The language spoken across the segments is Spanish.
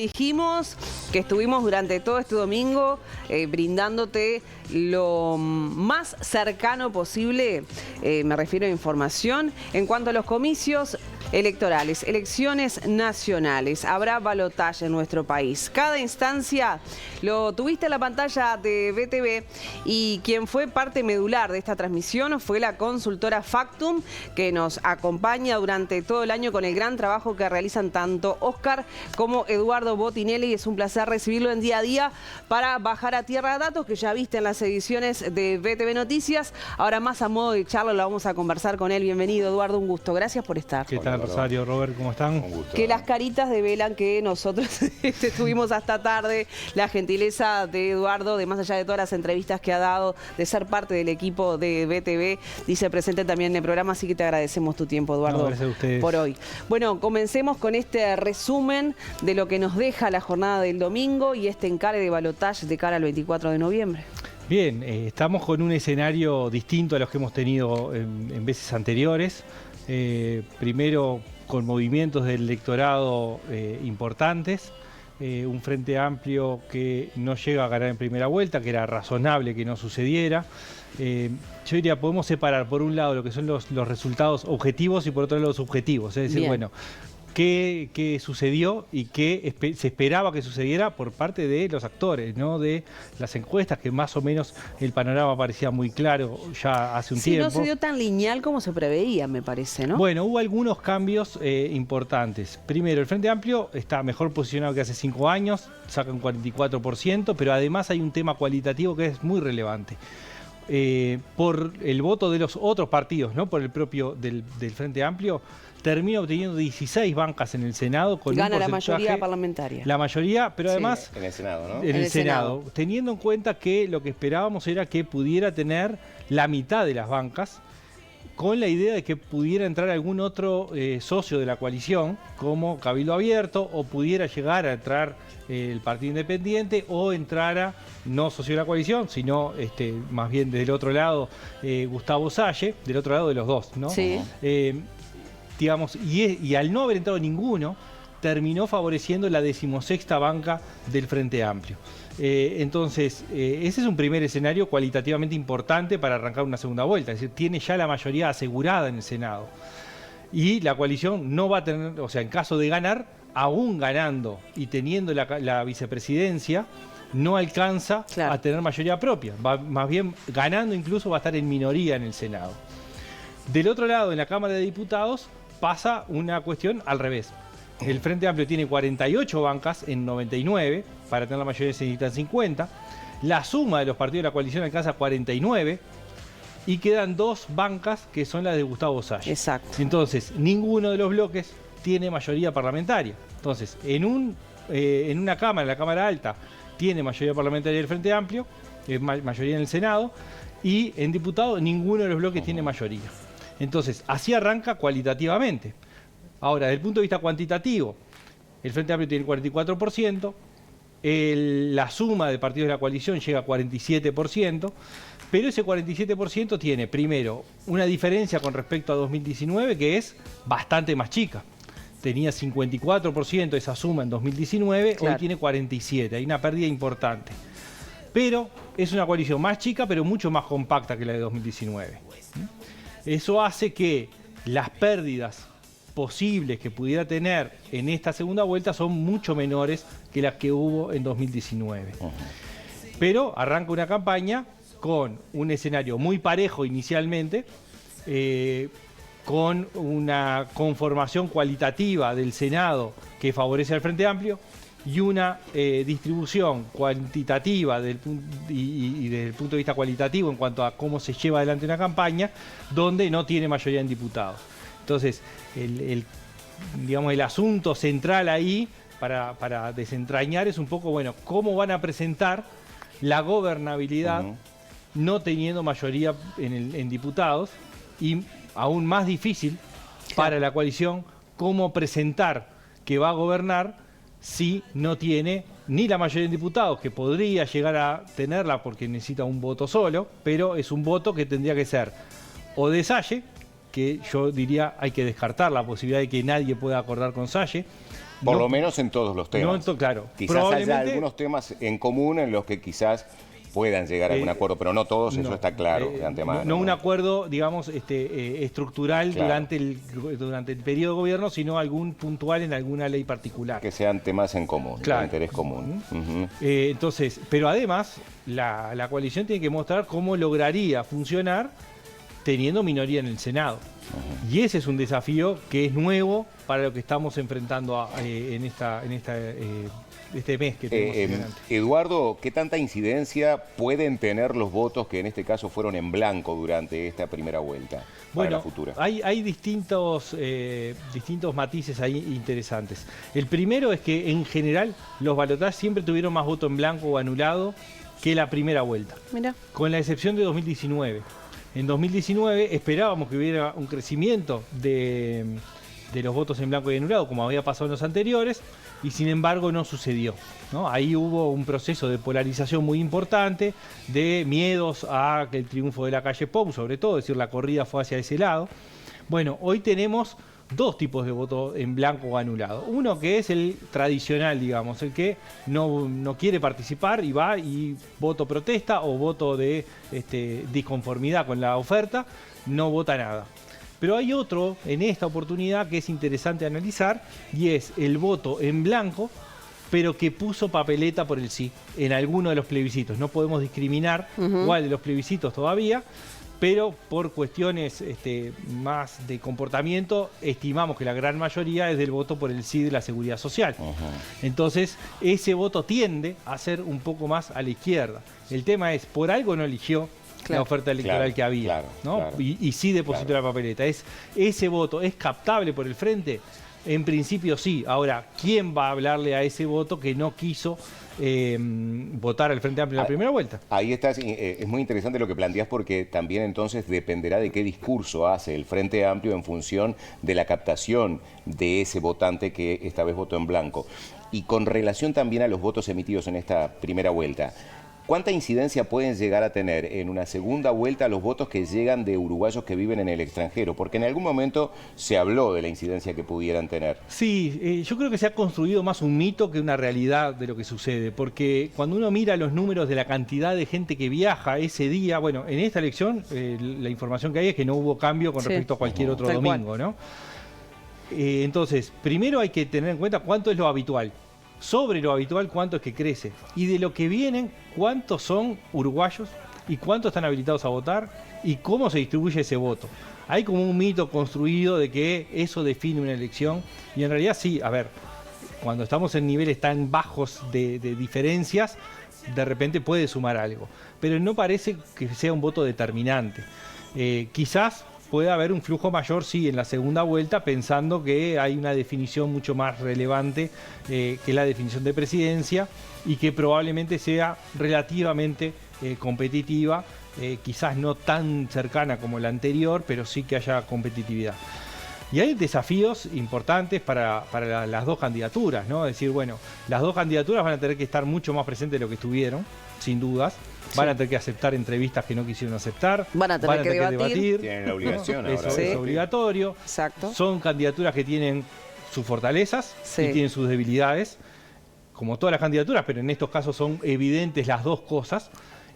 dijimos que estuvimos durante todo este domingo brindándote lo más cercano posible, me refiero a información, en cuanto a los comicios electorales, elecciones nacionales. Habrá balotaje en nuestro país. Cada instancia lo tuviste en la pantalla de BTV y quien fue parte medular de esta transmisión fue la consultora Factum, que nos acompaña durante todo el año con el gran trabajo que realizan tanto Oscar como Eduardo Botinelli. Es un placer recibirlo en Día a Día para bajar a tierra datos que ya viste en las ediciones de BTV Noticias. Ahora más a modo de charla lo vamos a conversar con él. Bienvenido, Eduardo, un gusto. Gracias por estar. ¿Qué tal, Rosario, Robert? ¿Cómo están? Un gusto. Que las caritas develan que nosotros estuvimos hasta tarde. La gentileza de Eduardo, de más allá de todas las entrevistas que ha dado, de ser parte del equipo de BTV, dice presente también en el programa, así que te agradecemos tu tiempo, Eduardo, no, gracias a ustedes por hoy. Bueno, comencemos con este resumen de lo que nos deja la jornada del domingo y este encare de balotaje de cara al 24 de noviembre. Bien, estamos con un escenario distinto a los que hemos tenido en veces anteriores. Primero, con movimientos del electorado importantes, un frente amplio que no llega a ganar en primera vuelta, que era razonable que no sucediera. Yo diría, podemos separar por un lado lo que son los resultados objetivos y por otro lado los subjetivos. Es decir, bien, bueno, qué sucedió y qué se esperaba que sucediera por parte de los actores, ¿no? De las encuestas, que más o menos el panorama parecía muy claro ya hace un tiempo. No se dio tan lineal como se preveía, me parece, ¿no? Bueno, hubo algunos cambios importantes. Primero, el Frente Amplio está mejor posicionado que hace 5 años, saca un 44%, pero además hay un tema cualitativo que es muy relevante. Por el voto de los otros partidos, ¿no? Por el propio del Frente Amplio, termina obteniendo 16 bancas en el Senado. Gana la mayoría parlamentaria. La mayoría, pero además... En el Senado, ¿no? En el Senado. Teniendo en cuenta que lo que esperábamos era que pudiera tener la mitad de las bancas, con la idea de que pudiera entrar algún otro socio de la coalición, como Cabildo Abierto, o pudiera llegar a entrar el Partido Independiente, o entrara, no socio de la coalición, sino más bien del otro lado, Gustavo Salle, del otro lado de los dos, ¿no? Sí. Digamos, y al no haber entrado ninguno, terminó favoreciendo la 16ª banca del Frente Amplio. Entonces, ese es un primer escenario cualitativamente importante para arrancar una segunda vuelta. Es decir, tiene ya la mayoría asegurada en el Senado. Y la coalición no va a tener, o sea, en caso de ganar, aún ganando y teniendo la vicepresidencia, no alcanza a tener mayoría propia. Más bien, ganando incluso va a estar en minoría en el Senado. Del otro lado, en la Cámara de Diputados, pasa una cuestión al revés. El Frente Amplio tiene 48 bancas en 99, para tener la mayoría se necesitan 50. La suma de los partidos de la coalición alcanza 49 y quedan 2 bancas que son las de Gustavo Salle. Exacto. Entonces, ninguno de los bloques tiene mayoría parlamentaria. Entonces, en una Cámara, la Cámara Alta, tiene mayoría parlamentaria el Frente Amplio, mayoría en el Senado, y en diputados ninguno de los bloques tiene mayoría. Entonces, así arranca cualitativamente. Ahora, desde el punto de vista cuantitativo, el Frente Amplio tiene el 44%, la suma de partidos de la coalición llega a 47%, pero ese 47% tiene, primero, una diferencia con respecto a 2019 que es bastante más chica. Tenía 54% esa suma en 2019, hoy tiene 47%, hay una pérdida importante. Pero es una coalición más chica, pero mucho más compacta que la de 2019. Eso hace que las pérdidas posibles que pudiera tener en esta segunda vuelta son mucho menores que las que hubo en 2019. Pero arranca una campaña con un escenario muy parejo inicialmente, con una conformación cualitativa del Senado que favorece al Frente Amplio y una distribución cuantitativa y desde el punto de vista cualitativo en cuanto a cómo se lleva adelante una campaña, donde no tiene mayoría en diputados. Entonces, digamos, el asunto central ahí, para desentrañar, es un poco, bueno, cómo van a presentar la gobernabilidad no teniendo mayoría en diputados, y aún más difícil para la coalición cómo presentar que va a gobernar si no tiene ni la mayoría en diputados, que podría llegar a tenerla porque necesita un voto solo, pero es un voto que tendría que ser o de Salle, que yo diría hay que descartar la posibilidad de que nadie pueda acordar con Salle, Por lo menos en todos los temas. Claro. Quizás haya algunos temas en común en los que quizás puedan llegar a algún acuerdo, pero no todos, eso está claro de antemano. No un acuerdo, digamos, estructural durante el periodo de gobierno, sino algún puntual en alguna ley particular. Que sean temas en común, de interés común. Entonces, pero además, la coalición tiene que mostrar cómo lograría funcionar teniendo minoría en el Senado. Y ese es un desafío que es nuevo para lo que estamos enfrentando en este mes que tenemos. Eduardo, ¿qué tanta incidencia pueden tener los votos que en este caso fueron en blanco durante esta primera vuelta para la futura? Hay distintos matices ahí interesantes. El primero es que en general los balotajes siempre tuvieron más voto en blanco o anulado que la primera vuelta. Mirá. Con la excepción de 2019. En 2019 esperábamos que hubiera un crecimiento de los votos en blanco y anulado, como había pasado en los anteriores, y sin embargo no sucedió, ¿no? Ahí hubo un proceso de polarización muy importante, de miedos a que el triunfo de la calle Pou, sobre todo, es decir, la corrida fue hacia ese lado. Bueno, hoy tenemos dos tipos de voto en blanco o anulado. Uno que es el tradicional, digamos, el que no quiere participar y va y voto protesta o voto de disconformidad con la oferta, no vota nada. Pero hay otro en esta oportunidad que es interesante analizar y es el voto en blanco, pero que puso papeleta por el sí en alguno de los plebiscitos. No podemos discriminar cuál de los plebiscitos todavía, pero por cuestiones más de comportamiento estimamos que la gran mayoría es del voto por el sí de la seguridad social. Entonces ese voto tiende a ser un poco más a la izquierda. El tema es, por algo no eligió la oferta electoral que había, ¿no? Y sí depositó la papeleta. Ese voto es captable por el frente. En principio sí. Ahora, ¿quién va a hablarle a ese voto que no quiso votar al Frente Amplio en la primera vuelta? Ahí estás. Es muy interesante lo que planteas, porque también entonces dependerá de qué discurso hace el Frente Amplio en función de la captación de ese votante que esta vez votó en blanco. Y con relación también a los votos emitidos en esta primera vuelta, ¿cuánta incidencia pueden llegar a tener en una segunda vuelta los votos que llegan de uruguayos que viven en el extranjero? Porque en algún momento se habló de la incidencia que pudieran tener. Sí, yo creo que se ha construido más un mito que una realidad de lo que sucede. Porque cuando uno mira los números de la cantidad de gente que viaja ese día, bueno, en esta elección la información que hay es que no hubo cambio con respecto a cualquier otro domingo, ¿no? Entonces, primero hay que tener en cuenta cuánto es lo habitual. Sobre lo habitual, cuánto es que crece. Y de lo que vienen, cuántos son uruguayos y cuántos están habilitados a votar y cómo se distribuye ese voto. Hay como un mito construido de que eso define una elección. Y en realidad sí, a ver, cuando estamos en niveles tan bajos de diferencias, de repente puede sumar algo. Pero no parece que sea un voto determinante. Quizás puede haber un flujo mayor, sí, en la segunda vuelta, pensando que hay una definición mucho más relevante que la definición de presidencia y que probablemente sea relativamente competitiva, quizás no tan cercana como la anterior, pero sí que haya competitividad. Y hay desafíos importantes para las dos candidaturas, ¿no? Es decir, bueno, las dos candidaturas van a tener que estar mucho más presentes de lo que estuvieron, sin dudas. Van a tener que aceptar entrevistas que no quisieron aceptar. Van a tener que debatir. Tienen la obligación ahora. Eso es obligatorio. Exacto. Son candidaturas que tienen sus fortalezas y tienen sus debilidades, como todas las candidaturas, pero en estos casos son evidentes las dos cosas,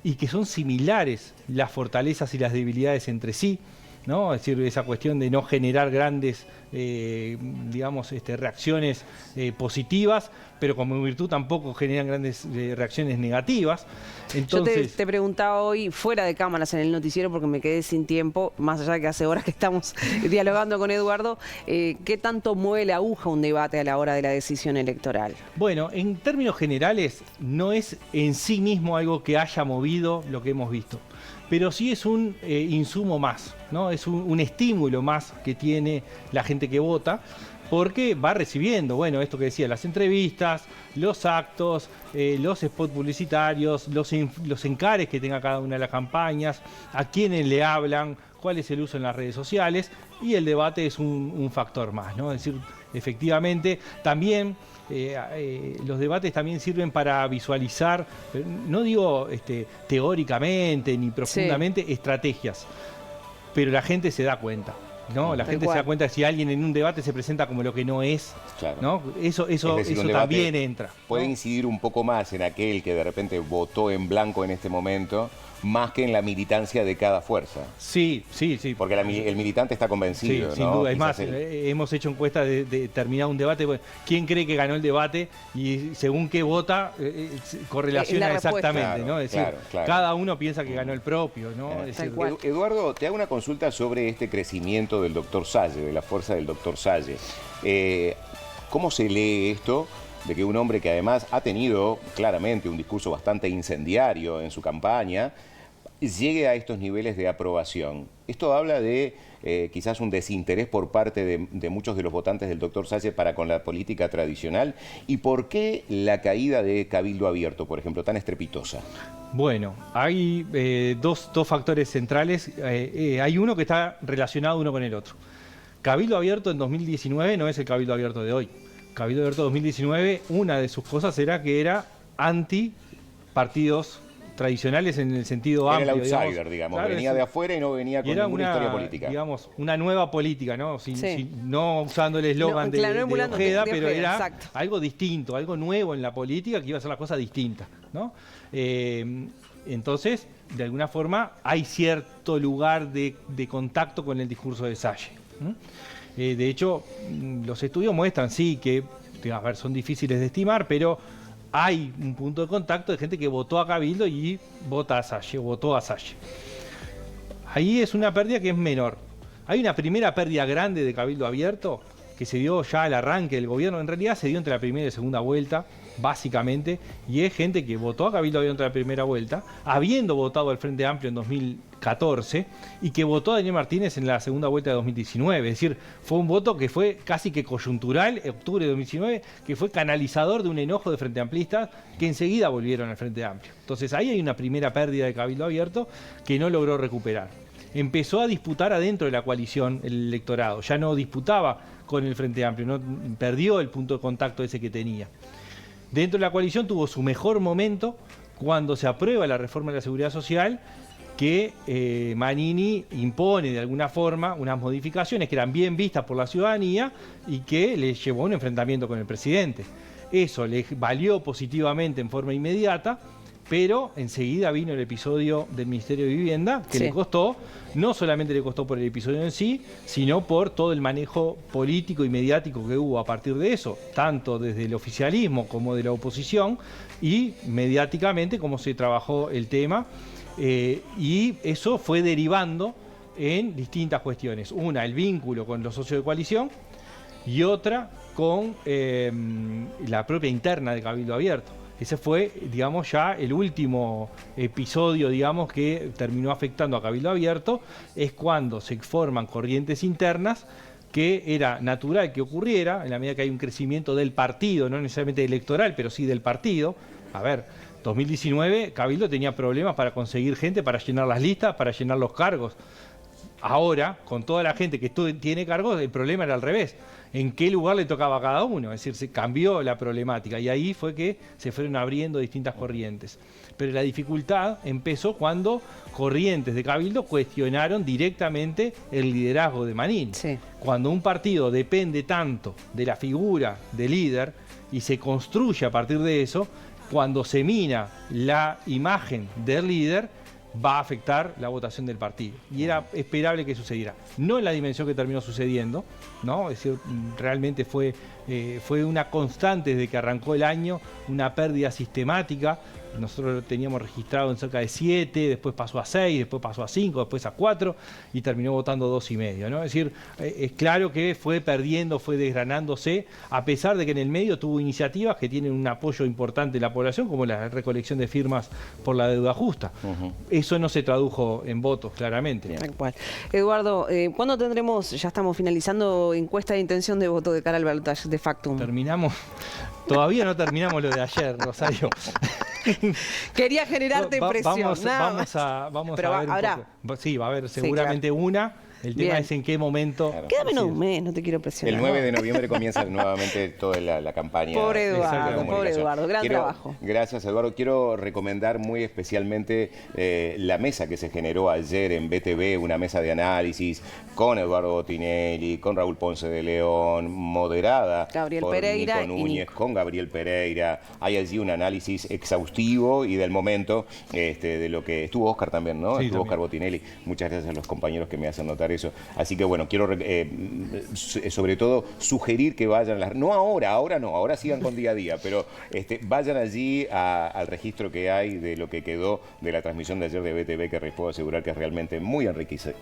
y que son similares las fortalezas y las debilidades entre sí, ¿no? Es decir, esa cuestión de no generar grandes, reacciones positivas, pero como virtud tampoco generan grandes reacciones negativas. Entonces, yo te preguntaba hoy, fuera de cámaras en el noticiero, porque me quedé sin tiempo, más allá de que hace horas que estamos dialogando con Eduardo, ¿qué tanto mueve la aguja un debate a la hora de la decisión electoral? Bueno, en términos generales, no es en sí mismo algo que haya movido lo que hemos visto, pero sí es un insumo más, ¿no? Es un estímulo más que tiene la gente que vota, porque va recibiendo, bueno, esto que decía, las entrevistas, los actos, los spots publicitarios, los encares que tenga cada una de las campañas, a quiénes le hablan, cuál es el uso en las redes sociales, y el debate es un factor más, ¿no? Es decir, efectivamente, también los debates también sirven para visualizar, no digo teóricamente ni profundamente, estrategias, pero la gente se da cuenta. ¿no? La gente se da cuenta que si alguien en un debate se presenta como lo que no es, claro. ¿no? Eso decir, también entra. Puede ¿no? incidir un poco más en aquel que de repente votó en blanco en este momento, más que en la militancia de cada fuerza. Sí. Porque el militante está convencido, sí, ¿no? sin duda. Es más, Quizás hemos hecho encuestas de terminar un debate. Bueno, ¿quién cree que ganó el debate? Y según qué vota, correlaciona exactamente, ¿no? Es decir, claro. cada uno piensa que ganó el propio, ¿no? Es decir, Eduardo, te hago una consulta sobre este crecimiento del doctor Salle, de la fuerza del doctor Salle. ¿Cómo se lee esto de que un hombre que además ha tenido claramente un discurso bastante incendiario en su campaña, llegue a estos niveles de aprobación? Esto habla de quizás un desinterés por parte de muchos de los votantes del doctor Salle para con la política tradicional. ¿Y por qué la caída de Cabildo Abierto, por ejemplo, tan estrepitosa? Bueno, hay dos factores centrales. Hay uno que está relacionado uno con el otro. Cabildo Abierto en 2019 no es el Cabildo Abierto de hoy. Cabildo Abierto 2019, una de sus cosas era que era anti partidos tradicionales en el sentido amplio. Era el outsider, digamos. Claro, venía de afuera y no venía con ninguna historia política. Digamos, una nueva política, ¿no? No usando el eslogan de Ojeda, pero era exacto, algo distinto, algo nuevo en la política que iba a ser la cosa distinta, ¿no? Entonces, de alguna forma, hay cierto lugar de contacto con el discurso de Salle. De hecho, los estudios muestran, sí, que a ver, son difíciles de estimar, pero hay un punto de contacto de gente que votó a Cabildo y votó a Salle. Ahí es una pérdida que es menor. Hay una primera pérdida grande de Cabildo Abierto que se dio ya al arranque del gobierno. En realidad se dio entre la primera y segunda vuelta, básicamente, y es gente que votó a Cabildo Abierto en la primera vuelta, habiendo votado al Frente Amplio en 2014, y que votó a Daniel Martínez en la segunda vuelta de 2019. Es decir, fue un voto que fue casi que coyuntural, en octubre de 2019, que fue canalizador de un enojo de Frente Amplistas que enseguida volvieron al Frente Amplio. Entonces ahí hay una primera pérdida de Cabildo Abierto que no logró recuperar. Empezó a disputar adentro de la coalición el electorado, ya no disputaba con el Frente Amplio, no perdió el punto de contacto ese que tenía. Dentro de la coalición tuvo su mejor momento cuando se aprueba la reforma de la Seguridad Social, que Manini impone de alguna forma unas modificaciones que eran bien vistas por la ciudadanía y que le llevó a un enfrentamiento con el presidente. Eso le valió positivamente en forma inmediata, pero enseguida vino el episodio del Ministerio de Vivienda, que le costó, no solamente le costó por el episodio en sí, sino por todo el manejo político y mediático que hubo a partir de eso, tanto desde el oficialismo como de la oposición, y mediáticamente cómo se trabajó el tema, y eso fue derivando en distintas cuestiones. Una, el vínculo con los socios de coalición, y otra con la propia interna de Cabildo Abierto. Ese fue, digamos, ya el último episodio, digamos, que terminó afectando a Cabildo Abierto, es cuando se forman corrientes internas que era natural que ocurriera, en la medida que hay un crecimiento del partido, no necesariamente electoral, pero sí del partido. A ver, 2019 Cabildo tenía problemas para conseguir gente, para llenar las listas, para llenar los cargos. Ahora, con toda la gente que tiene cargos, el problema era al revés. ¿En qué lugar le tocaba a cada uno? Es decir, se cambió la problemática y ahí fue que se fueron abriendo distintas corrientes. Pero la dificultad empezó cuando corrientes de Cabildo cuestionaron directamente el liderazgo de Manini. Sí. Cuando un partido depende tanto de la figura del líder y se construye a partir de eso, cuando se mina la imagen del líder, va a afectar la votación del partido. Y era esperable que sucediera. No en la dimensión que terminó sucediendo, ¿no? Es decir, realmente fue una constante desde que arrancó el año, una pérdida sistemática. Nosotros lo teníamos registrado en cerca de 7, después pasó a 6, después pasó a 5, después a 4 y terminó votando 2,5, ¿no? Es decir, es claro que fue perdiendo, fue desgranándose, a pesar de que en el medio tuvo iniciativas que tienen un apoyo importante en la población, como la recolección de firmas por la deuda justa. Eso no se tradujo en votos, claramente. Tal cual. Eduardo, ¿cuándo tendremos, ya estamos finalizando, encuesta de intención de voto de cara al balotaje de Factum? Terminamos. Todavía no terminamos lo de ayer, Rosario. Quería generarte presión. Vamos a ver. Sí, va a haber seguramente una. El tema Bien. es en qué momento. Claro. Queda menos de Sí. un mes, no te quiero presionar. El 9 de ¿no? noviembre comienza nuevamente toda la campaña. Pobre de Eduardo, comunicación. pobre Eduardo, gran trabajo. Gracias, Eduardo. Quiero recomendar muy especialmente la mesa que se generó ayer en BTV, una mesa de análisis con Eduardo Botinelli, con Raúl Ponce de León, moderada Gabriel por Pereira Nico y Núñez, Nico. con Gabriel Pereira. Hay allí un análisis exhaustivo y del momento de lo que estuvo Oscar también, ¿no? Sí, Estuvo también. Oscar Botinelli. Muchas gracias a los compañeros que me hacen notar eso. Así que bueno, quiero sobre todo sugerir que vayan, no ahora no, ahora sigan con día a día, pero vayan allí al registro que hay de lo que quedó de la transmisión de ayer de BTV, que les puedo asegurar que es realmente muy enriquecedor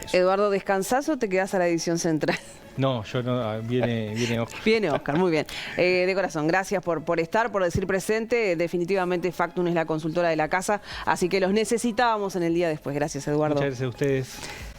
eso. Eduardo, ¿descansás o te quedás a la edición central? No, yo no. Viene Oscar. Viene Oscar, muy bien. De corazón, gracias por estar, por decir presente. Definitivamente Factum es la consultora de la casa, así que los necesitábamos en el día después. Gracias, Eduardo. Muchas gracias a ustedes.